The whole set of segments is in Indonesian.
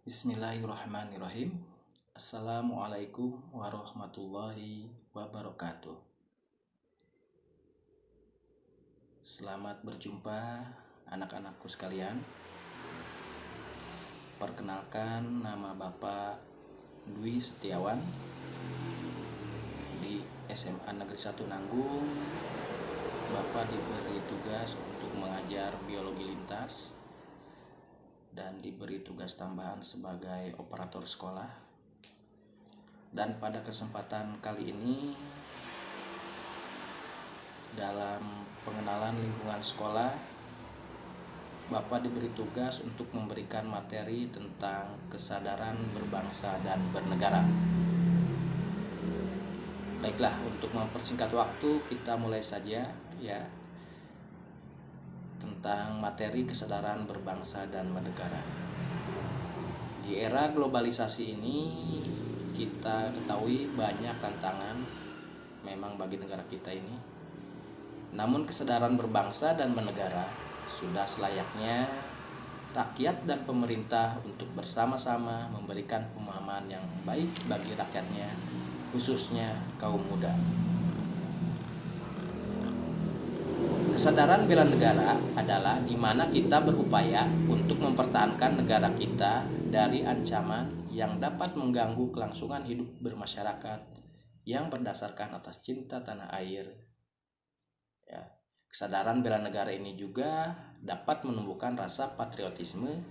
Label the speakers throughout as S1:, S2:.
S1: Bismillahirrahmanirrahim. Assalamualaikum warahmatullahi wabarakatuh. Selamat berjumpa anak-anakku sekalian. Perkenalkan, nama Bapak Dwi Setiawan di SMA Negeri 1 Nanggung. Bapak diberi tugas untuk mengajar biologi lintas dan diberi tugas tambahan sebagai operator sekolah. Dan pada kesempatan kali ini, dalam pengenalan lingkungan sekolah, Bapak diberi tugas untuk memberikan materi tentang kesadaran berbangsa dan bernegara. Baiklah, untuk mempersingkat waktu, kita mulai saja ya, tentang materi kesadaran berbangsa dan bernegara. Di era globalisasi ini, kita ketahui banyak tantangan memang bagi negara kita ini. Namun kesadaran berbangsa dan bernegara sudah selayaknya rakyat dan pemerintah untuk bersama-sama memberikan pemahaman yang baik bagi rakyatnya, khususnya kaum muda. Kesadaran bela negara adalah di mana kita berupaya untuk mempertahankan negara kita dari ancaman yang dapat mengganggu kelangsungan hidup bermasyarakat yang berdasarkan atas cinta tanah air. Ya, kesadaran bela negara ini juga dapat menumbuhkan rasa patriotisme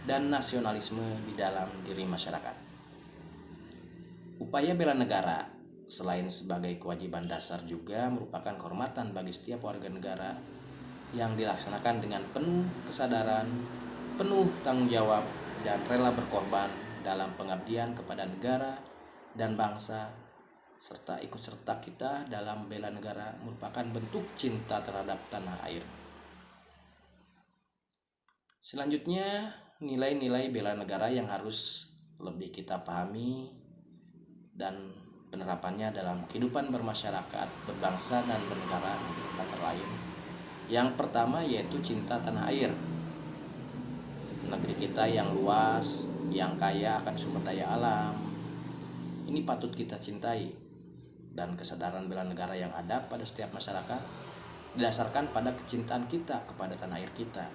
S1: dan nasionalisme di dalam diri masyarakat. Upaya bela negara selain sebagai kewajiban dasar juga merupakan kehormatan bagi setiap warga negara yang dilaksanakan dengan penuh kesadaran, penuh tanggung jawab, dan rela berkorban dalam pengabdian kepada negara dan bangsa, serta ikut serta kita dalam bela negara merupakan bentuk cinta terhadap tanah air. Selanjutnya, nilai-nilai bela negara yang harus lebih kita pahami dan penerapannya dalam kehidupan bermasyarakat, berbangsa, dan bernegara antara lain. Yang pertama yaitu cinta tanah air. Negeri kita yang luas, yang kaya akan sumber daya alam, ini patut kita cintai. Dan kesadaran bela negara yang ada pada setiap masyarakat didasarkan pada kecintaan kita kepada tanah air kita.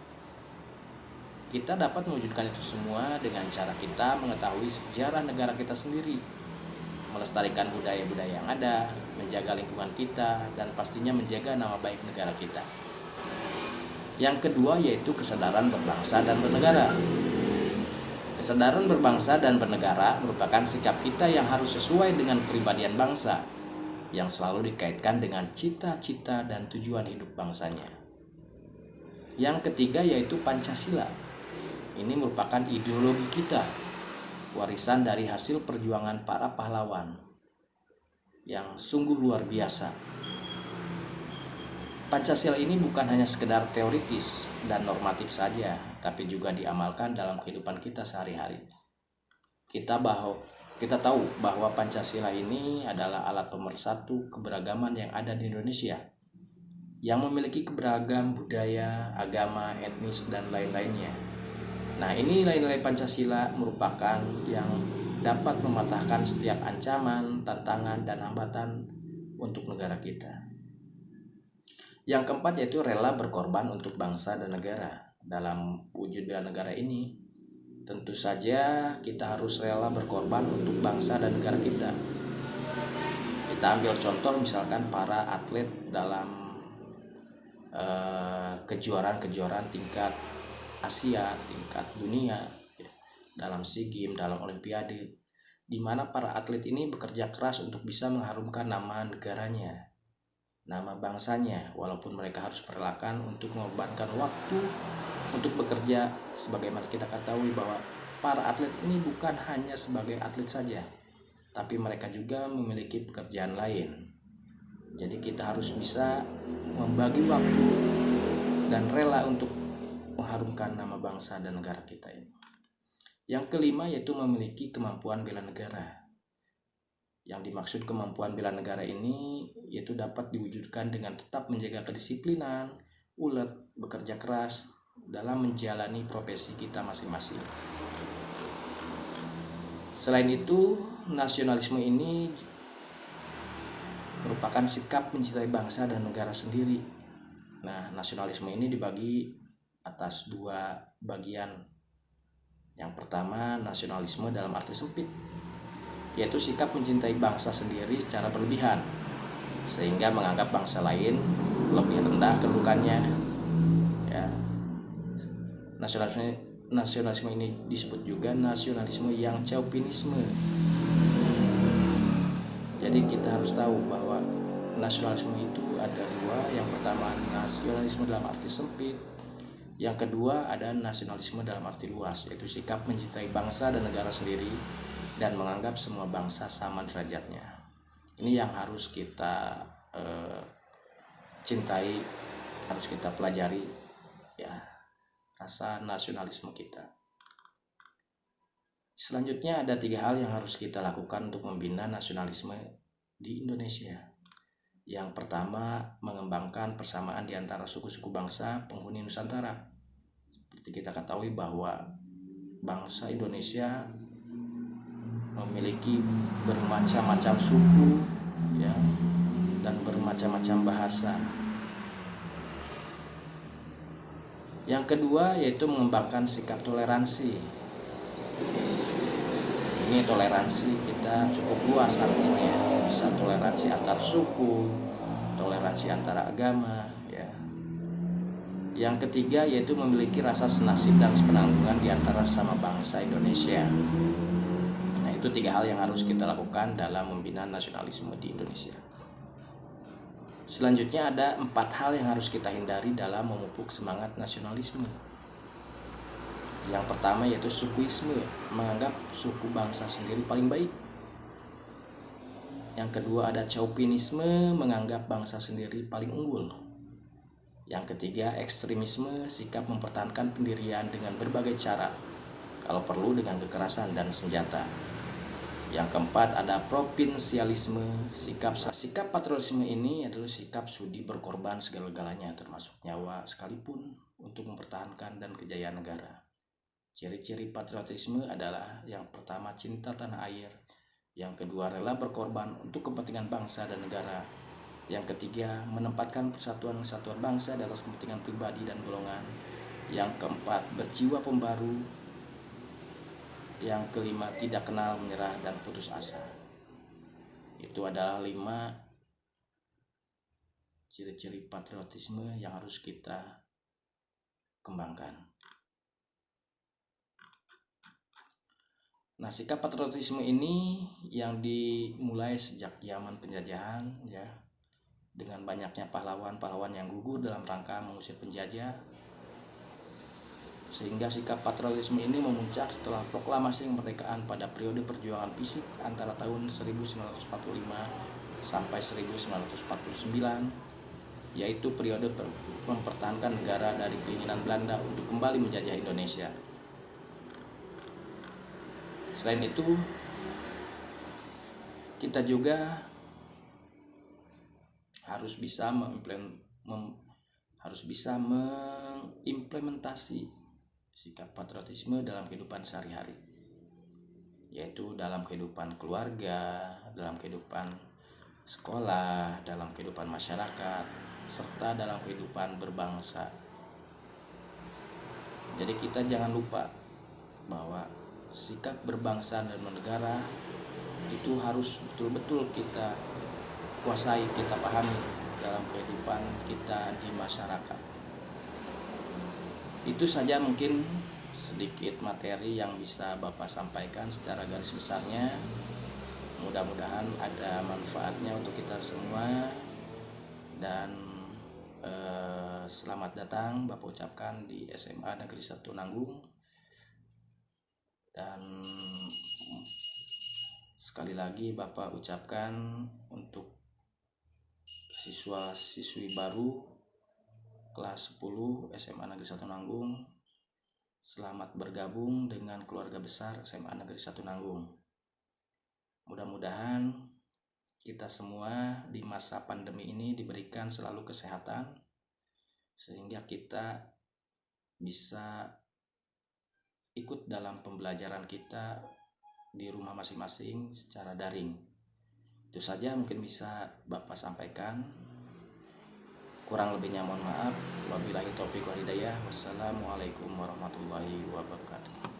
S1: Kita dapat mewujudkan itu semua dengan cara kita mengetahui sejarah negara kita sendiri, melestarikan budaya-budaya yang ada, menjaga lingkungan kita, dan pastinya menjaga nama baik negara kita. Yang kedua yaitu kesadaran berbangsa dan bernegara. Kesadaran berbangsa dan bernegara merupakan sikap kita yang harus sesuai dengan kepribadian bangsa, yang selalu dikaitkan dengan cita-cita dan tujuan hidup bangsanya. Yang ketiga yaitu Pancasila. Ini merupakan ideologi kita, warisan dari hasil perjuangan para pahlawan yang sungguh luar biasa. Pancasila ini bukan hanya sekedar teoritis dan normatif saja, tapi juga diamalkan dalam kehidupan kita sehari-hari. Kita tahu bahwa Pancasila ini adalah alat pemersatu keberagaman yang ada di Indonesia, yang memiliki keberagam budaya, agama, etnis, dan lain-lainnya. Nah, ini nilai-nilai Pancasila merupakan yang dapat mematahkan setiap ancaman, tantangan, dan hambatan untuk negara kita. Yang keempat yaitu rela berkorban untuk bangsa dan negara. Dalam wujud bela negara ini, tentu saja kita harus rela berkorban untuk bangsa dan negara kita. Kita ambil contoh misalkan para atlet dalam kejuaraan-kejuaraan tingkat Asia, tingkat dunia, ya, dalam SEA Games, dalam Olimpiade, di mana para atlet ini bekerja keras untuk bisa mengharumkan nama negaranya, nama bangsanya, walaupun mereka harus merelakan untuk mengorbankan waktu untuk bekerja. Sebagaimana kita ketahui bahwa para atlet ini bukan hanya sebagai atlet saja, tapi mereka juga memiliki pekerjaan lain. Jadi kita harus bisa membagi waktu dan rela untuk mengharumkan nama bangsa dan negara kita ini. Yang kelima yaitu memiliki kemampuan bela negara. Yang dimaksud kemampuan bela negara ini yaitu dapat diwujudkan dengan tetap menjaga kedisiplinan, ulet, bekerja keras dalam menjalani profesi kita masing-masing. Selain itu, nasionalisme ini merupakan sikap mencintai bangsa dan negara sendiri. Nah, nasionalisme ini dibagi atas dua bagian. Yang pertama, nasionalisme dalam arti sempit, yaitu sikap mencintai bangsa sendiri secara berlebihan, sehingga menganggap bangsa lain lebih rendah kedudukannya. Ya, nasionalisme ini disebut juga nasionalisme yang chauvinisme. Jadi kita harus tahu bahwa nasionalisme itu ada dua. Yang pertama, nasionalisme dalam arti sempit. Yang kedua ada nasionalisme dalam arti luas, yaitu sikap mencintai bangsa dan negara sendiri dan menganggap semua bangsa sama derajatnya. Ini yang harus kita cintai, harus kita pelajari, ya, rasa nasionalisme kita. Selanjutnya ada 3 hal yang harus kita lakukan untuk membina nasionalisme di Indonesia. Yang pertama, mengembangkan persamaan di antara suku-suku bangsa penghuni Nusantara. Seperti kita ketahui bahwa bangsa Indonesia memiliki bermacam-macam suku, ya, dan bermacam-macam bahasa. Yang kedua yaitu mengembangkan sikap toleransi. Ini toleransi kita cukup luas artinya, bisa toleransi antar suku, toleransi antara agama, ya. Yang ketiga yaitu memiliki rasa senasib dan sepenanggungan di antara sama bangsa Indonesia. Nah, itu 3 hal yang harus kita lakukan dalam membina nasionalisme di Indonesia. Selanjutnya ada 4 hal yang harus kita hindari dalam memupuk semangat nasionalisme. Yang pertama yaitu sukuisme, menganggap suku bangsa sendiri paling baik. Yang kedua ada chauvinisme, menganggap bangsa sendiri paling unggul. Yang ketiga ekstremisme, sikap mempertahankan pendirian dengan berbagai cara, kalau perlu dengan kekerasan dan senjata. Yang keempat ada provinsialisme, sikap patriotisme ini adalah sikap sudi berkorban segala-galanya termasuk nyawa sekalipun untuk mempertahankan dan kejayaan negara. Ciri-ciri patriotisme adalah yang pertama cinta tanah air, yang kedua rela berkorban untuk kepentingan bangsa dan negara, yang ketiga menempatkan persatuan kesatuan bangsa di atas kepentingan pribadi dan golongan, yang keempat berjiwa pembaru, yang kelima tidak kenal menyerah dan putus asa. Itu adalah 5 ciri-ciri patriotisme yang harus kita kembangkan. Nah, sikap patriotisme ini yang dimulai sejak zaman penjajahan, ya, dengan banyaknya pahlawan-pahlawan yang gugur dalam rangka mengusir penjajah, sehingga sikap patriotisme ini memuncak setelah proklamasi kemerdekaan pada periode perjuangan fisik antara tahun 1945 sampai 1949, yaitu periode mempertahankan negara dari keinginan Belanda untuk kembali menjajah Indonesia. Selain itu, kita juga harus bisa mengimplementasi sikap patriotisme dalam kehidupan sehari-hari, yaitu dalam kehidupan keluarga, dalam kehidupan sekolah, dalam kehidupan masyarakat, serta dalam kehidupan berbangsa. Jadi kita jangan lupa bahwa sikap berbangsa dan bernegara itu harus betul-betul kita kuasai, kita pahami dalam kehidupan kita di masyarakat. Itu saja mungkin sedikit materi yang bisa Bapak sampaikan secara garis besarnya. Mudah-mudahan ada manfaatnya untuk kita semua. Dan selamat datang Bapak ucapkan di SMA Negeri 1 Nanggung. Dan sekali lagi Bapak ucapkan untuk siswa-siswi baru kelas 10 SMA Negeri 1 Nanggung, selamat bergabung dengan keluarga besar SMA Negeri 1 Nanggung. Mudah-mudahan kita semua di masa pandemi ini diberikan selalu kesehatan, sehingga kita bisa ikut dalam pembelajaran kita di rumah masing-masing secara daring. Itu saja mungkin bisa Bapak sampaikan. Kurang lebihnya mohon maaf. Wabillahi taufiq wal hidayah. Wassalamualaikum warahmatullahi wabarakatuh.